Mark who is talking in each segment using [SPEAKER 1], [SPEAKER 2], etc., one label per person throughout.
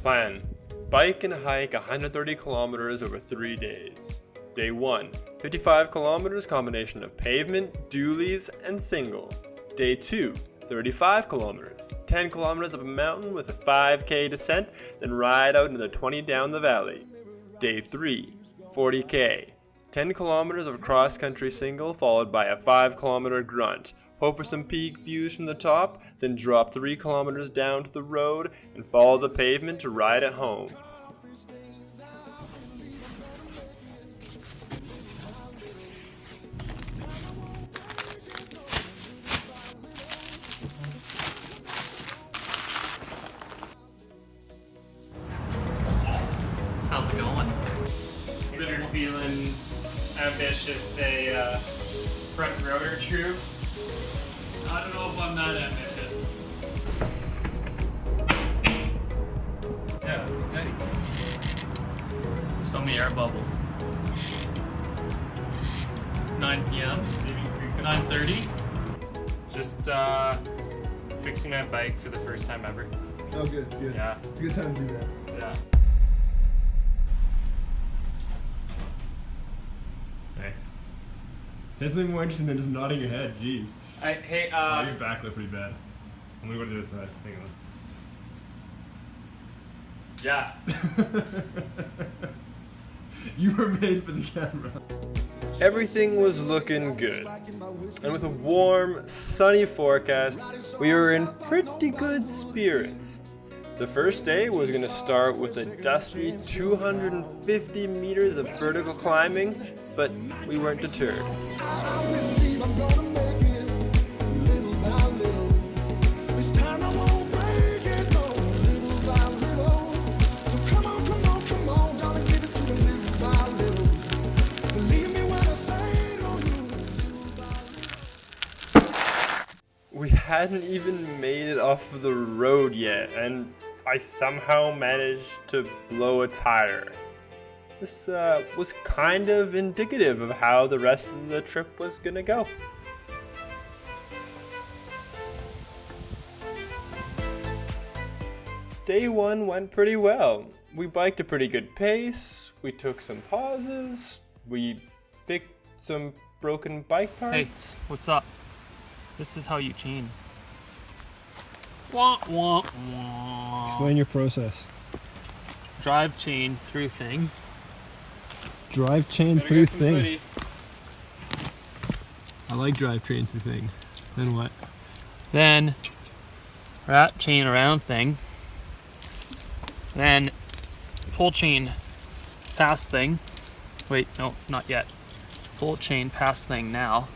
[SPEAKER 1] Plan: bike and hike 130 kilometers over 3 days. Day 1, 55 kilometers combination of pavement, dualies, and single. Day 2, 35 kilometers, 10 kilometers up a mountain with a 5k descent, then ride out another 20 down the valley. Day 3, 40k, 10 kilometers of cross-country single followed by a 5-kilometer grunt. Hope for some peak views from the top, then drop 3 kilometers down to the road and follow the pavement to ride it home.
[SPEAKER 2] How's it going? If you're feeling ambitious, say front rotor true. I don't know if I'm that ambitious. Yeah, it's steady. So many air bubbles. It's 9 p.m. 9:30. Just fixing my bike for the first time ever.
[SPEAKER 3] Oh, good.
[SPEAKER 2] Yeah.
[SPEAKER 3] It's a good time to do that.
[SPEAKER 2] Yeah.
[SPEAKER 1] Hey. Say something more interesting than just nodding your head, jeez.
[SPEAKER 2] Hey,
[SPEAKER 1] Your back looked pretty bad. I'm gonna go to this side. Hang on.
[SPEAKER 2] yeah.
[SPEAKER 1] You were made for the camera. Everything was looking good. And with a warm, sunny forecast, we were in pretty good spirits. The first day was going to start with a dusty 250 meters of vertical climbing, but we weren't deterred. We hadn't even made it off of the road yet, and I somehow managed to blow a tire. This was kind of indicative of how the rest of the trip was gonna go. Day 1 went pretty well. We biked a pretty good pace, we took some pauses, we fixed some broken bike parts.
[SPEAKER 2] Hey, what's up? This is how you chain. Wah, wah, wah.
[SPEAKER 3] Explain your process.
[SPEAKER 2] Drive chain through thing.
[SPEAKER 3] Drive chain
[SPEAKER 2] Better
[SPEAKER 3] through
[SPEAKER 2] get some
[SPEAKER 3] thing.
[SPEAKER 2] footy.
[SPEAKER 3] I like drive chain through thing. Then what?
[SPEAKER 2] Then wrap chain around thing. Then pull chain past thing. Wait, no, not yet. Pull chain past thing now.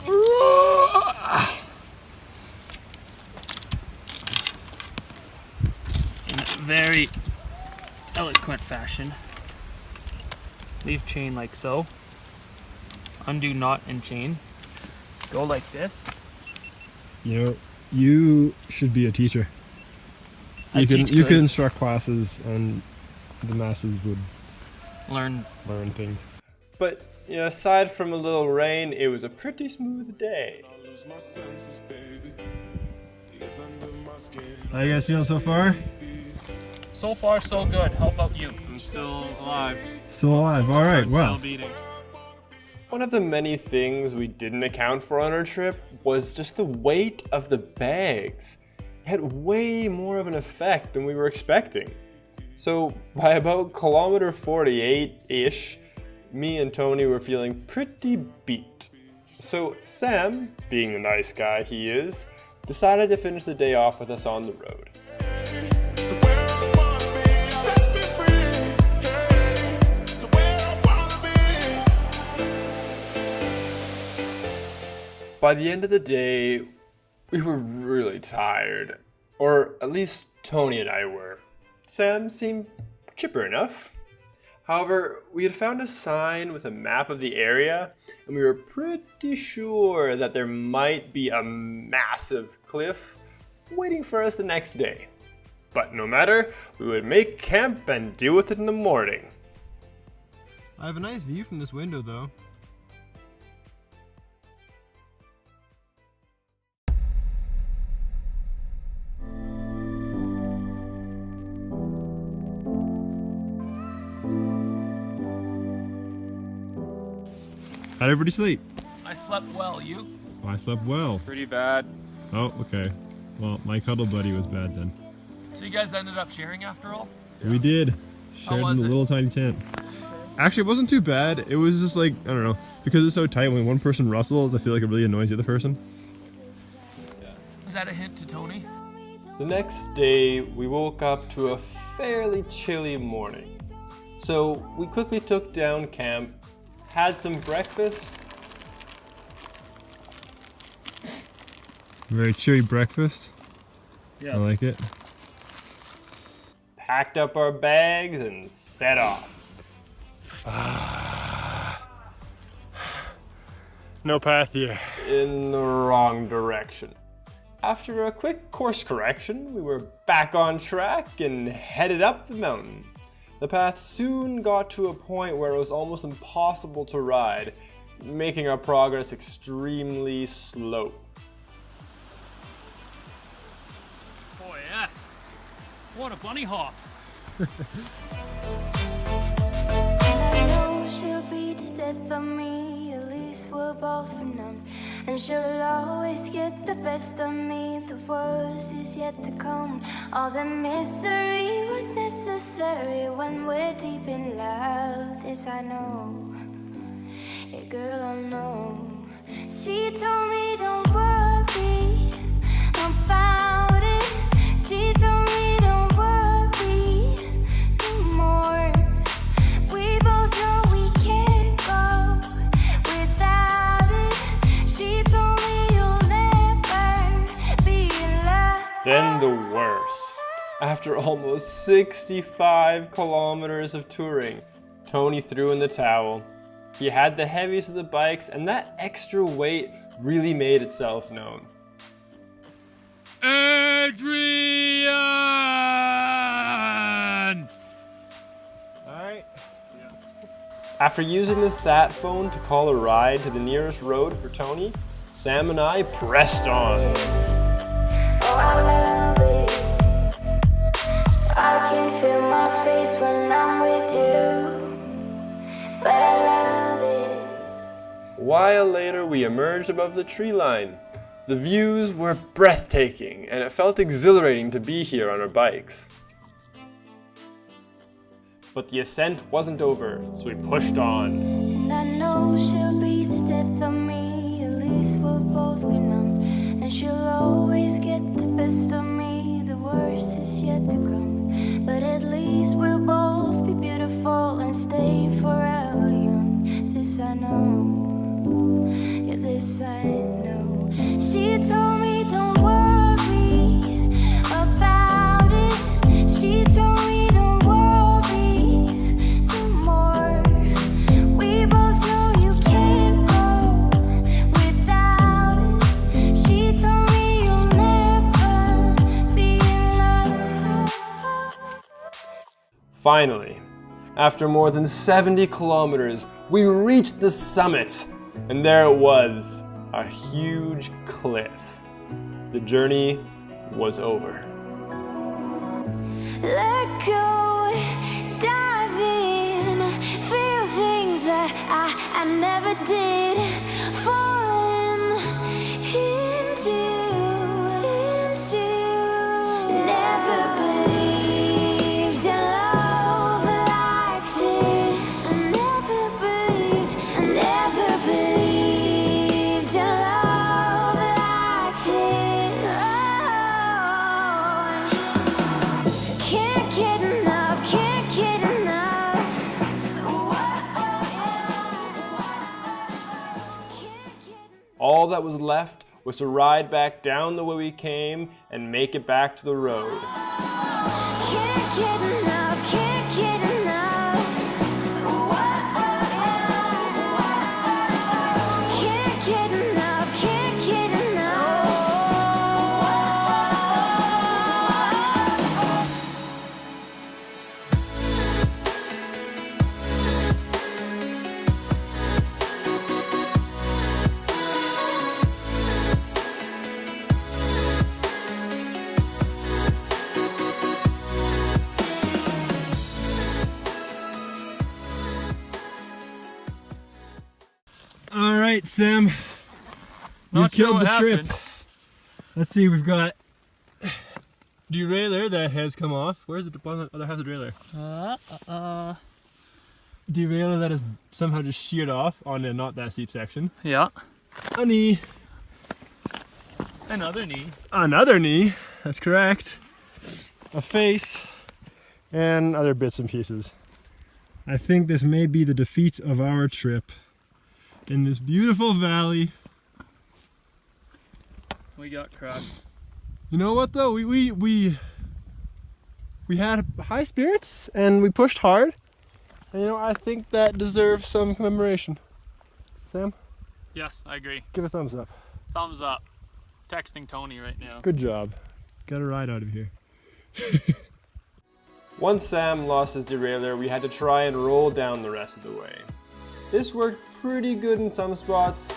[SPEAKER 2] In a very eloquent fashion. Leave chain like so. Undo knot and chain. Go like this.
[SPEAKER 3] You know, you should be a teacher. You could instruct classes and the masses would
[SPEAKER 2] learn
[SPEAKER 3] things.
[SPEAKER 1] But yeah, aside from a little rain, it was a pretty smooth day.
[SPEAKER 3] How you guys feeling so far?
[SPEAKER 2] So far, so good. How about you? I'm still alive.
[SPEAKER 3] Still alive. All right. Well,
[SPEAKER 2] Still beating.
[SPEAKER 1] One of the many things we didn't account for on our trip was just the weight of the bags. It had way more of an effect than we were expecting. So by about kilometer 48-ish, me and Tony were feeling pretty beat. So Sam, being the nice guy he is, decided to finish the day off with us on the road. By the end of the day, we were really tired. Or at least Tony and I were. Sam seemed chipper enough. However, we had found a sign with a map of the area, and we were pretty sure that there might be a massive cliff waiting for us the next day. But no matter, we would make camp and deal with it in the morning.
[SPEAKER 3] I have a nice view from this window though. How'd everybody sleep?
[SPEAKER 2] I slept well. You?
[SPEAKER 3] Oh, I slept well.
[SPEAKER 4] Pretty bad.
[SPEAKER 3] Oh, okay. Well, my cuddle buddy was bad then.
[SPEAKER 2] So you guys ended up sharing after all?
[SPEAKER 3] We did.
[SPEAKER 2] How
[SPEAKER 3] Shared in
[SPEAKER 2] was
[SPEAKER 3] a
[SPEAKER 2] it?
[SPEAKER 3] little tiny tent. Actually, it wasn't too bad. It was just like, I don't know. Because it's so tight, when one person rustles, I feel like it really annoys the other person.
[SPEAKER 2] Was that a hint to Tony?
[SPEAKER 1] The next day, we woke up to a fairly chilly morning. So we quickly took down camp, had some breakfast.
[SPEAKER 3] Very chewy breakfast.
[SPEAKER 2] Yes.
[SPEAKER 3] I like it.
[SPEAKER 1] Packed up our bags and set off.
[SPEAKER 3] No path here.
[SPEAKER 1] In the wrong direction. After a quick course correction, we were back on track and headed up the mountain. The path soon got to a point where it was almost impossible to ride, making our progress extremely slow.
[SPEAKER 2] Oh yes. What a bunny hop.
[SPEAKER 5] And I know she'll be the death of me, at least we're both renowned. And she'll always get the best of me, the worst is yet to come. All the misery was necessary when we're deep in love, this I know. Yeah, girl, I know. She told me don't worry about it. She told me don't worry no more. We both know we can't go without it. She told me you'll never be in love.
[SPEAKER 1] Then the worst. After almost 65 kilometers of touring, Tony threw in the towel. He had the heaviest of the bikes, and that extra weight really made itself known.
[SPEAKER 2] Adrian!
[SPEAKER 3] Alright.
[SPEAKER 1] After using the sat phone to call a ride to the nearest road for Tony, Sam and I pressed on.
[SPEAKER 5] Oh, I love it. I can feel my face when I'm with you, but I love it.
[SPEAKER 1] A while later, we emerged above the tree line. The views were breathtaking, and it felt exhilarating to be here on our bikes. But the ascent wasn't over, so we pushed on.
[SPEAKER 5] And I know she'll be the death of me, at least we'll both be numb. And she'll always get the best of me, the worst is yet to come. But at least we'll both be beautiful and stay forever young. This I know, yeah, this I know. She told me don't worry about it. She told me don't worry no more. We both know you can't go without it. She told me you'll never be in love.
[SPEAKER 1] Finally, after more than 70 kilometers, we reached the summit, and there it was, a huge cliff. The journey was over.
[SPEAKER 5] Let go, dive in, feel things that I never did. Falling into. Never believed in love like this. Never believed in love like this. Oh. Can't get enough, can't get enough. Can't get
[SPEAKER 1] All that was left was to ride back down the way we came and make it back to the road.
[SPEAKER 5] Can't get enough, can't get enough. Can't get enough, can't get enough.
[SPEAKER 3] Sam.
[SPEAKER 2] Not
[SPEAKER 3] You've
[SPEAKER 2] sure
[SPEAKER 3] killed
[SPEAKER 2] what
[SPEAKER 3] the trip.
[SPEAKER 2] happened.
[SPEAKER 3] Let's see, we've got derailleur that has come off. Where's the other half of the derailleur? Derailleur that has somehow just sheared off on a not that steep section.
[SPEAKER 2] Yeah.
[SPEAKER 3] A knee.
[SPEAKER 2] Another knee.
[SPEAKER 3] Another knee. That's correct. A face. And other bits and pieces. I think this may be the defeat of our trip in this beautiful valley.
[SPEAKER 2] We got crushed.
[SPEAKER 3] You know what though? We had high spirits and we pushed hard. And you know, I think that deserves some commemoration. Sam,
[SPEAKER 2] Yes, I agree.
[SPEAKER 3] give a thumbs up.
[SPEAKER 2] Thumbs up. Texting Tony right now.
[SPEAKER 3] Good job. Got a ride out of here.
[SPEAKER 1] Once Sam lost his derailleur, we had to try and roll down the rest of the way. This worked pretty good in some spots.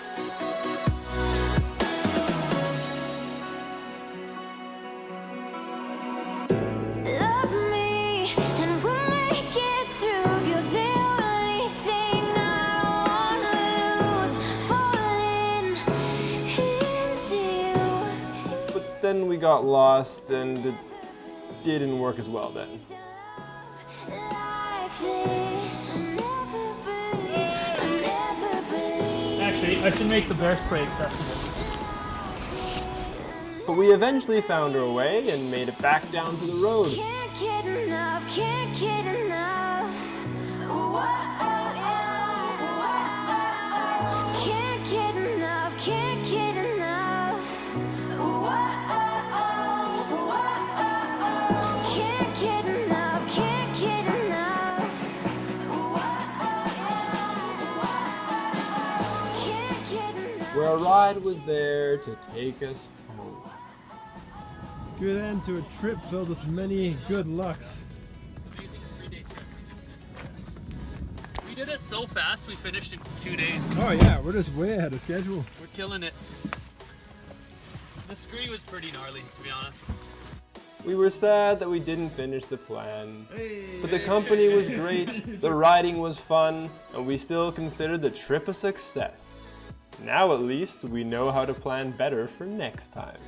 [SPEAKER 5] Love me, and we'll make it through. You're the only thing I wanna lose. Falling into
[SPEAKER 1] But then we got lost and it didn't work as well then.
[SPEAKER 5] like this. I never believed.
[SPEAKER 2] Actually, I should make the bear spray accessible.
[SPEAKER 1] But we eventually found our way and made it back down to the road.
[SPEAKER 5] Can't get enough, can't get enough. Can't get enough, can't get enough. Can't get enough, can't get enough. Can't get enough.
[SPEAKER 1] Where a ride was there to take us home.
[SPEAKER 3] Good end to a trip filled with many good lucks.
[SPEAKER 2] Amazing 3-day trip. We did it so fast, we finished in 2 days.
[SPEAKER 3] Oh yeah, we're just way ahead of schedule.
[SPEAKER 2] We're killing it. The scree was pretty gnarly, to be honest.
[SPEAKER 1] We were sad that we didn't finish the plan, but the company was great, the riding was fun, and we still considered the trip a success. Now at least we know how to plan better for next time.